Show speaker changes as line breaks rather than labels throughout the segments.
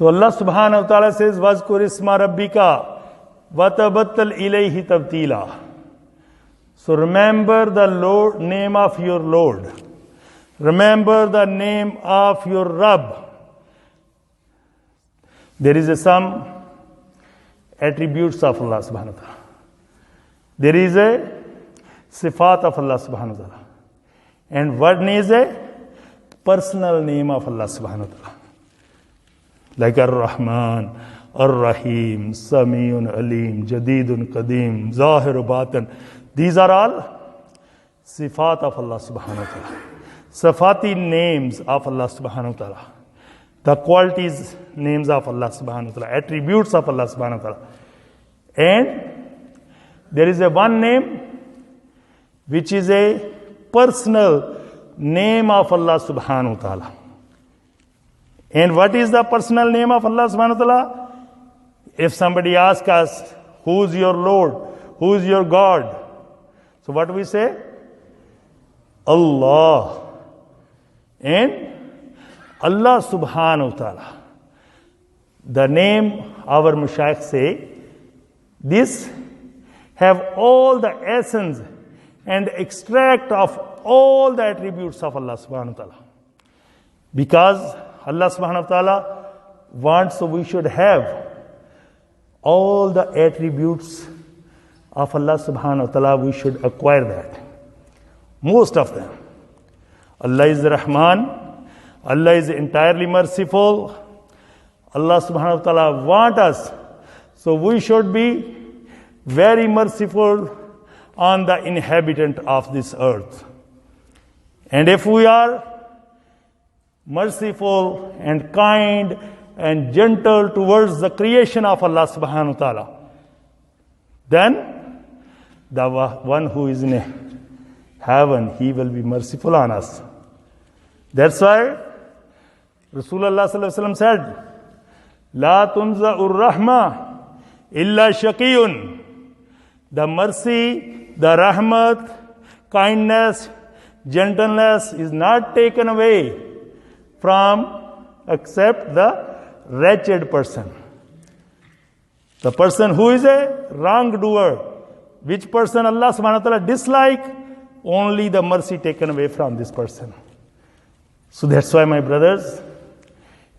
So Allah subhanahu wa ta'ala says, وَذْكُرِ اسْمَ رَبِّكَ وَتَبَتَّلْ إِلَيْهِ تَبْتِيلًا. So remember the name of your Lord. Remember the name of your Rabb. There is some attributes of Allah subhanahu wa ta'ala. There is a sifat of Allah subhanahu wa ta'ala. And one is a personal name of Allah subhanahu wa ta'ala. Like Ar-Rahman, Ar-Rahim, Sami'un Alim, Jadidun Qadim, Zahir Batan. These are all sifat of Allah subhanahu wa ta'ala. Sifati names of Allah subhanahu wa ta'ala. The qualities, names of Allah subhanahu wa ta'ala. Attributes of Allah subhanahu wa ta'ala. And there is a one name which is a personal name of Allah subhanahu wa ta'ala. And what is the personal name of Allah subhanahu wa ta'ala? If somebody asks us, who's your Lord? Who's your God? So what do we say? Allah. And Allah subhanahu wa ta'ala. The name our Mashayikh say, this have all the essence and extract of all the attributes of Allah subhanahu wa ta'ala. Because Allah subhanahu wa ta'ala wants, so we should have all the attributes of Allah subhanahu wa ta'ala, we should acquire that. Most of them. Allah is Rahman. Allah is entirely merciful. Allah subhanahu wa ta'ala wants us. So we should be very merciful on the inhabitant of this earth. And if we are merciful and kind and gentle towards the creation of Allah subhanahu wa ta'ala, then the one who is in heaven, he will be merciful on us. That's why Rasulullah sallallahu alaihi wasallam said, La tunza'ur rahma illa shaqiyun. The mercy, the rahmat, kindness, gentleness is not taken away from except the wretched person. The person who is a wrongdoer, which person Allah subhanahu wa ta'ala dislike, only the mercy taken away from this person. So that's why, my brothers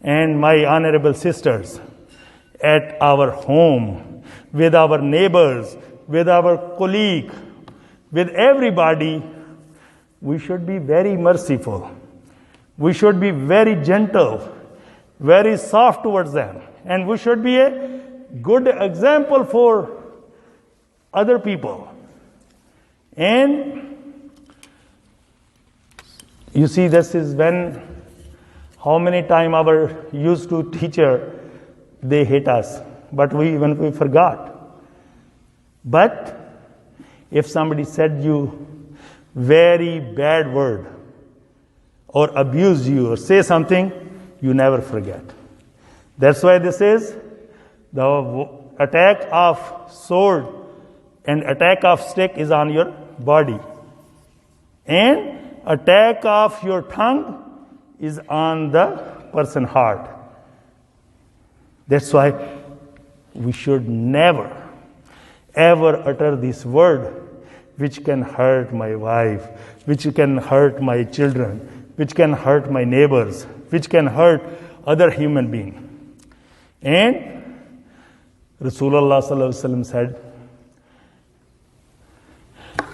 and my honorable sisters, at our home, with our neighbors, with our colleague, with everybody, we should be very merciful. We should be very gentle, very soft towards them. And we should be a good example for other people. And you see, this is when, how many times our used to teacher, they hate us. But we forgot. But if somebody said you very bad word, or abuse you, or say something, you never forget. That's why this is the attack of sword and attack of stick is on your body. And attack of your tongue is on the person's heart. That's why we should never, ever utter this word which can hurt my wife, which can hurt my children, which can hurt my neighbors, which can hurt other human beings. And Rasulullah sallallahu alaihi wasallam said,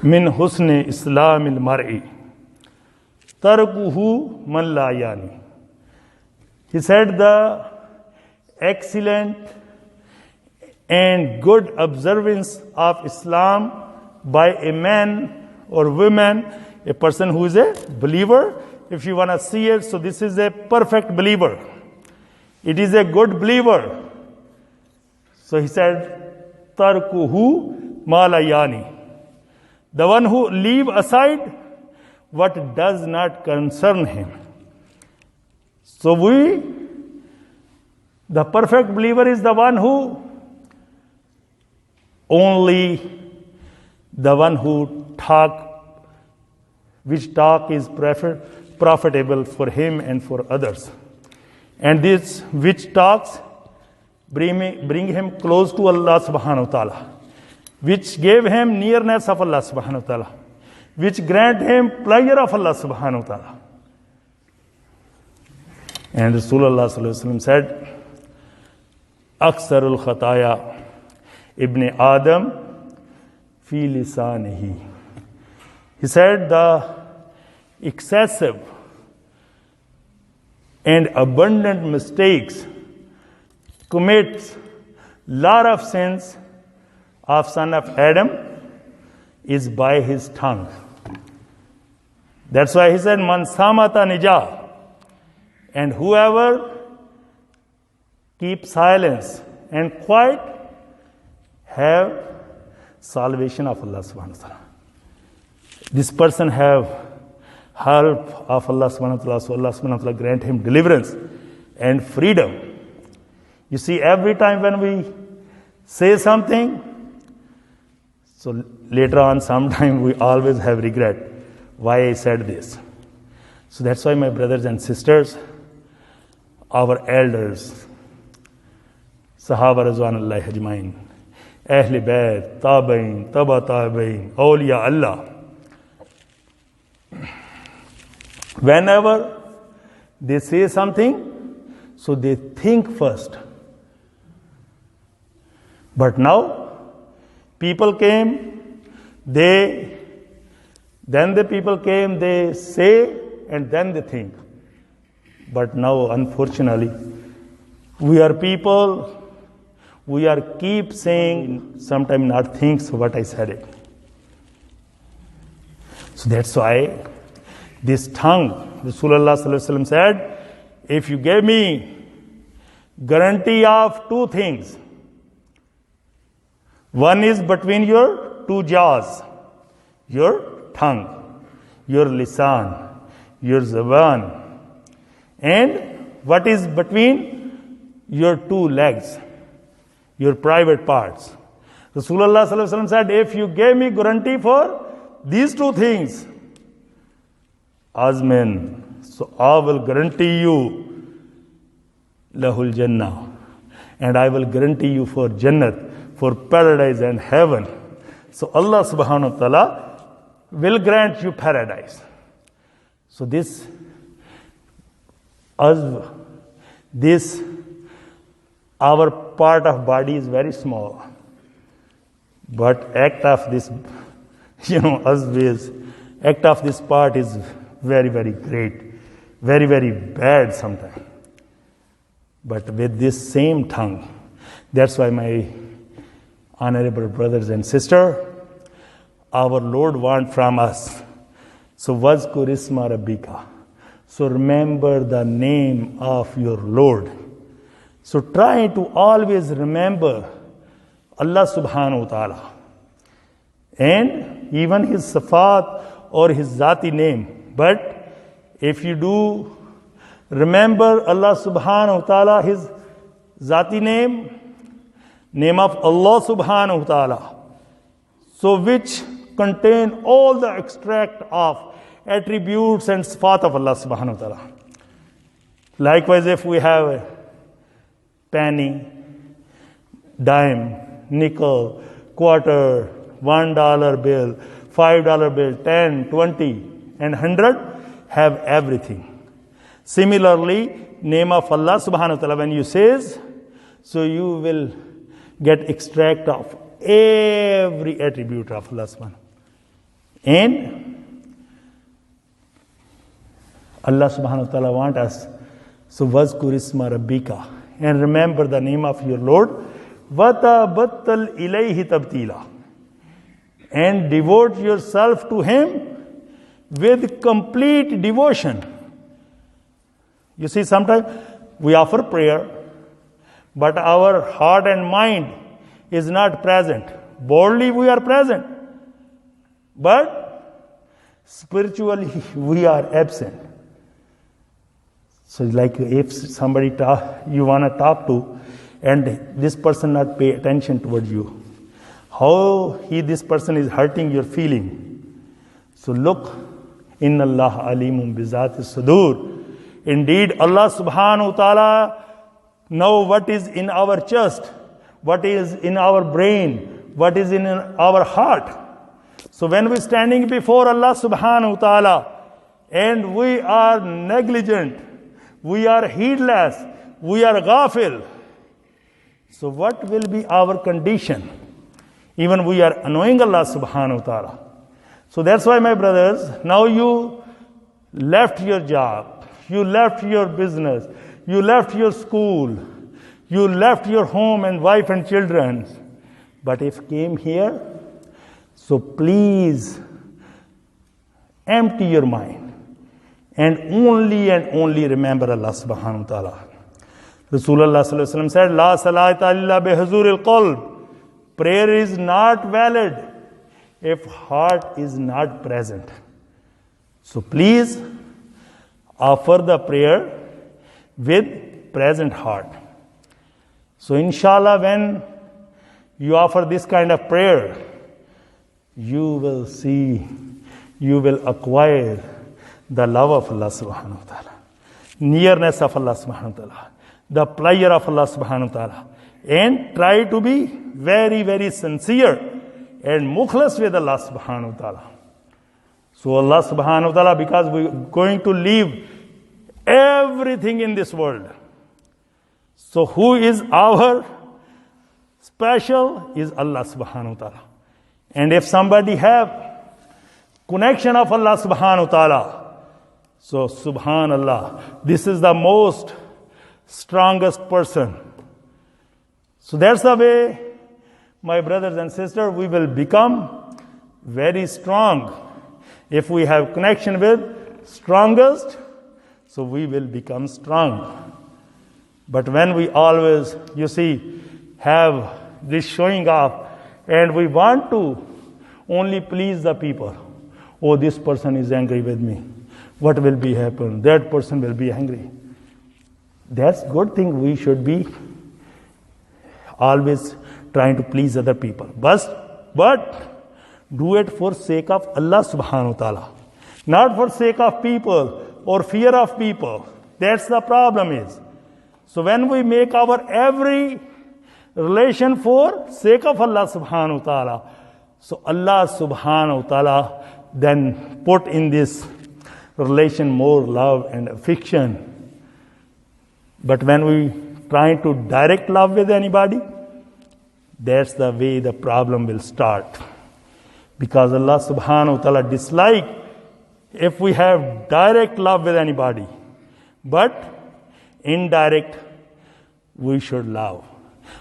Min husni islamil mar'i tarkuhu man la yani. He said the excellent and good observance of Islam by a man or woman, a person who is a believer. If you want to see it, so this is a perfect believer. It is a good believer. So he said, Tarkuhu malayani. The one who leave aside what does not concern him. So the perfect believer is the one who only the one who which talk is profitable for him and for others. And this which talks bring him close to Allah subhanahu wa ta'ala, which gave him nearness of Allah subhanahu wa ta'ala, which grant him pleasure of Allah subhanahu wa ta'ala. And Rasulullah sallallahu alaihi wasallam said, Aksarul khataya ibn Adam fi lisanihi. He said the excessive and abundant mistakes commits lot of sins of son of Adam is by his tongue. That's why he said, Man samata nija. And whoever keeps silence and quiet have salvation of Allah subhanahu wa ta'ala. This person have help of Allah subhanahu wa ta'ala, so Allah subhanahu wa ta'ala grant him deliverance and freedom. You see, every time when we say something, so later on sometime we always have regret why I said this. So that's why my brothers and sisters, our elders, Sahaba Rizwanullahi Ajmain, Ahl Bayt, Tabain, Taba Tabain, Awliya Allah, whenever they say something, so they think first. But now, people came, they say, and then they think. But now, unfortunately, we are people, we are keep saying, sometimes not think what I said it. So that's why this tongue, Rasulullah sallallahu alaihi wasallam said, if you gave me guarantee of two things, one is between your two jaws, your tongue, your lisan, your zaban, and what is between your two legs, your private parts. Rasulullah sallallahu alaihi wasallam said, if you gave me guarantee for these two things, Azmin, so I will guarantee you lahul jannah, and I will guarantee you for jannat, for paradise and heaven. So Allah subhanahu wa ta'ala will grant you paradise. So this our part of body is very small, but act of this, act of this part is very, very great, very, very bad sometimes. But with this same tongue, that's why my honorable brothers and sisters, our Lord wants from us, so wazkur isma rabbika. So remember the name of your Lord. So try to always remember Allah subhanahu wa ta'ala. And even his sifat or his zati name. But if you do remember Allah subhanahu wa ta'ala, his zati name of Allah subhanahu wa ta'ala, so which contain all the extract of attributes and sifat of Allah subhanahu wa ta'ala. Likewise, if we have a penny, dime, nickel, quarter, $1 bill, $5 bill, 10, 20, and 100 have everything. Similarly, name of Allah subhanahu wa ta'ala, when you says, so you will get extract of every attribute of Allah subhanahu wa ta'ala. And Allah subhanahu wa ta'ala wants us, so wazkur isma rabbika, and remember the name of your Lord, watabattal ilayhi tabtila, and devote yourself to him with complete devotion. You see, sometimes we offer prayer, but our heart and mind is not present. Boldly we are present, but spiritually we are absent. So like if somebody you want to talk to, and this person not pay attention towards you, how this person is hurting your feeling. So look, inna Allah alimun bizati sudur. Indeed, Allah subhanahu wa ta'ala knows what is in our chest, what is in our brain, what is in our heart. So when we're standing before Allah subhanahu wa ta'ala and we are negligent, we are heedless, we are ghafil, so what will be our condition? Even we are annoying Allah subhanahu wa ta'ala. So that's why, my brothers, now you left your job, you left your business, you left your school, you left your home and wife and children. But if came here, so please empty your mind and only remember Allah subhanahu wa ta'ala. Rasulullah sallallahu alaihi wasallam said, La salata illa bihuzuril qalb. Prayer is not valid if heart is not present. So please offer the prayer with present heart. So inshallah, when you offer this kind of prayer, you will see, you will acquire the love of Allah subhanahu wa ta'ala, nearness of Allah subhanahu wa ta'ala, the pleasure of Allah subhanahu wa ta'ala, and try to be very, very sincere and mukhlas with Allah subhanahu wa ta'ala. So Allah subhanahu wa ta'ala, because we're going to leave everything in this world. So who is our special is Allah subhanahu wa ta'ala. And if somebody have connection of Allah subhanahu wa ta'ala, so subhanallah, this is the most strongest person. So that's the way, my brothers and sisters, we will become very strong. If we have connection with strongest, so we will become strong. But when we always, you see, have this showing off, and we want to only please the people. Oh, this person is angry with me. What will be happen? That person will be angry. That's good thing. We should be always trying to please other people. But do it for sake of Allah subhanahu wa ta'ala. Not for sake of people or fear of people. That's the problem is. So when we make our every relation for sake of Allah subhanahu wa ta'ala, so Allah subhanahu wa ta'ala then put in this relation more love and affection. But when we try to direct love with anybody, that's the way the problem will start. Because Allah subhanahu wa ta'ala dislike if we have direct love with anybody. But indirect, we should love.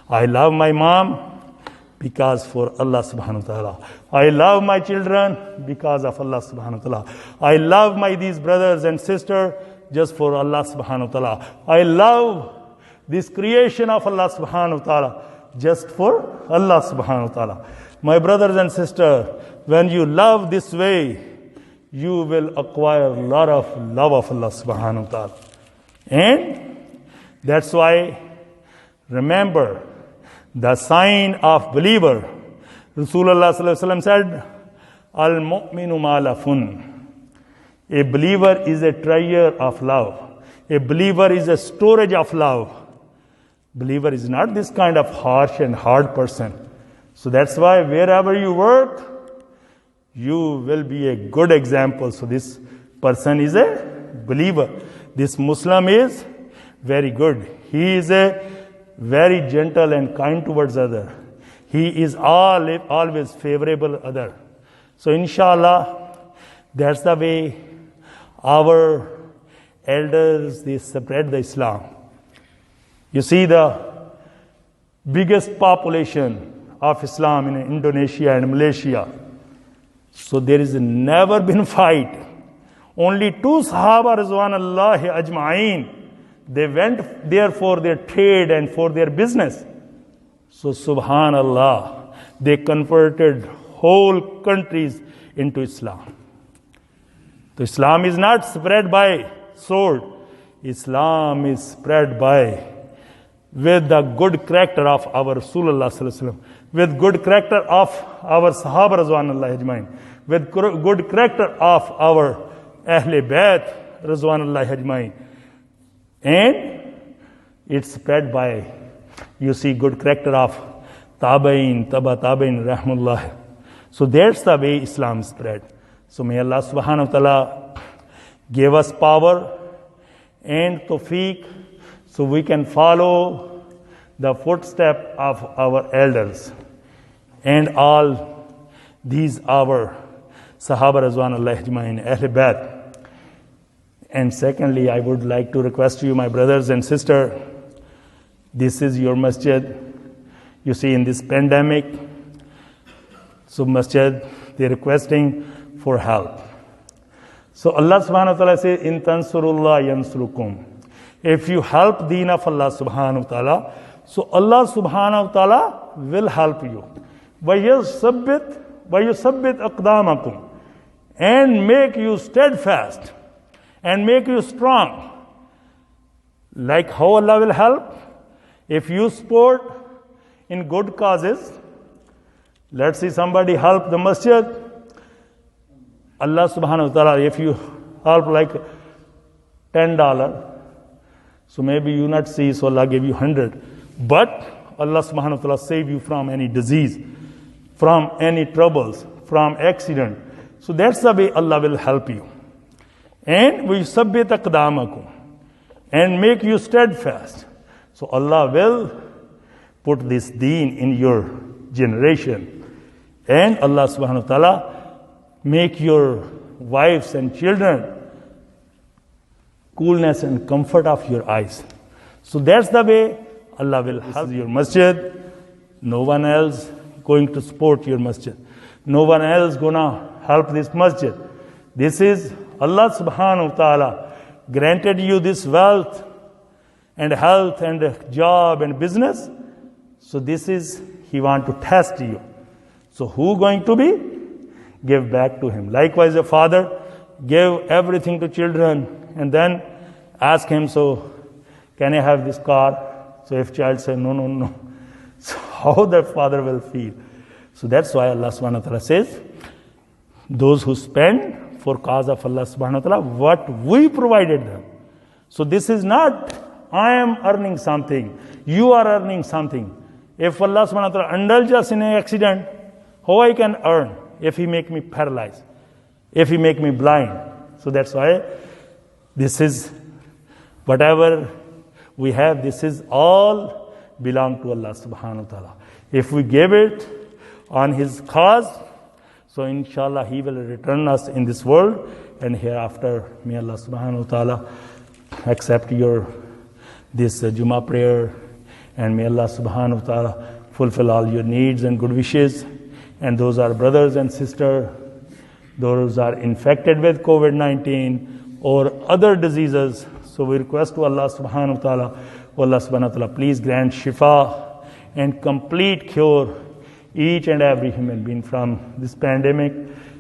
I love my mom because for Allah subhanahu wa ta'ala. I love my children because of Allah subhanahu wa ta'ala. I love my these brothers and sisters just for Allah subhanahu wa ta'ala. I love this creation of Allah subhanahu wa ta'ala just for Allah subhanahu wa ta'ala. My brothers and sisters, when you love this way, you will acquire a lot of love of Allah subhanahu wa ta'ala. And that's why, remember, the sign of believer, Rasulullah sallallahu alaihi wasallam said, Al-mu'minu ma'lafun. A believer is a treasure of love. A believer is a storage of love. Believer is not this kind of harsh and hard person. So that's why wherever you work, you will be a good example. So this person is a believer. This Muslim is very good. He is a very gentle and kind towards other. He is always favorable other. So inshallah, that's the way our elders, they spread the Islam. You see the biggest population of Islam in Indonesia and Malaysia. So there is never been fight. Only 2 Sahaba Rizwanullahi Ajma'een, they went there for their trade and for their business. So subhanallah, they converted whole countries into Islam. So Islam is not spread by sword. Islam is spread by with the good character of our Rasulullah sallallahu alaihi wasallam, with good character of our Sahaba Rizwanullahi Ajma'in, with good character of our Ahle Bayt Rizwanullahi Ajma'in, And it's spread by, you see, good character of Tabain, Tabain, Rahmullah. So that's the way Islam spread. So may Allah subhanahu wa ta'ala give us power and tawfiq so we can follow the footstep of our elders and all these our Sahaba Razwanullah Ajmain, Ahl Bayt. And secondly, I would like to request you, my brothers and sisters, this is your masjid. You see, in this pandemic, so masjid, they're requesting for help. So Allah subhanahu wa ta'ala says, In tansurullah yansurukum. If you help deen of Allah subhanahu wa ta'ala, so Allah subhanahu wa ta'ala will help you. وَيُثَبِّتْ أَقْدَامَكُمْ. And make you steadfast and make you strong. Like how Allah will help? If you support in good causes, let's see somebody help the masjid, Allah subhanahu wa ta'ala, if you help like $10, so maybe you not see, so Allah give you 100. But Allah subhanahu wa ta'ala save you from any disease, from any troubles, from accident. So that's the way Allah will help you. And we sabbit aqdamakum, and make you steadfast. So Allah will put this deen in your generation. And Allah subhanahu wa ta'ala make your wives and children coolness and comfort of your eyes. So that's the way Allah will help your masjid. No one else going to support your masjid. No one else gonna help this masjid. This is Allah subhanahu wa ta'ala granted you this wealth and health and job and business. So this is, He want to test you. So who going to be? Give back to Him. Likewise, a father give everything to children and then ask him, so can I have this car? So if child says, no. So how that father will feel? So that's why Allah subhanahu wa ta'ala says, those who spend for cause of Allah subhanahu wa ta'ala, what we provided them. So this is not, I am earning something, you are earning something. If Allah subhanahu wa ta'ala indulge us in an accident, how I can earn if He make me paralyzed, if He make me blind? So that's why this is, whatever we have, this is all belong to Allah subhanahu wa ta'ala. If we give it on His cause, so inshallah He will return us in this world and hereafter. May Allah subhanahu wa ta'ala accept your this Jummah prayer, and may Allah subhanahu wa ta'ala fulfill all your needs and good wishes. And those are brothers and sisters, those are infected with COVID-19 or other diseases. So we request to Allah subhanahu wa ta'ala, Allah subhanahu wa ta'ala, please grant shifa and complete cure each and every human being from this pandemic.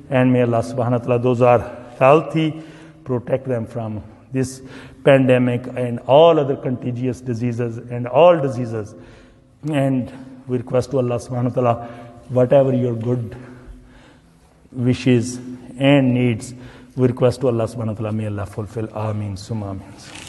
And may Allah subhanahu wa ta'ala, those are healthy, protect them from this pandemic and all other contagious diseases and all diseases. And we request to Allah subhanahu wa ta'ala, whatever your good wishes and needs, we request to Allah subhanahu wa ta'ala, may Allah fulfill. Ameen. Summa ameen.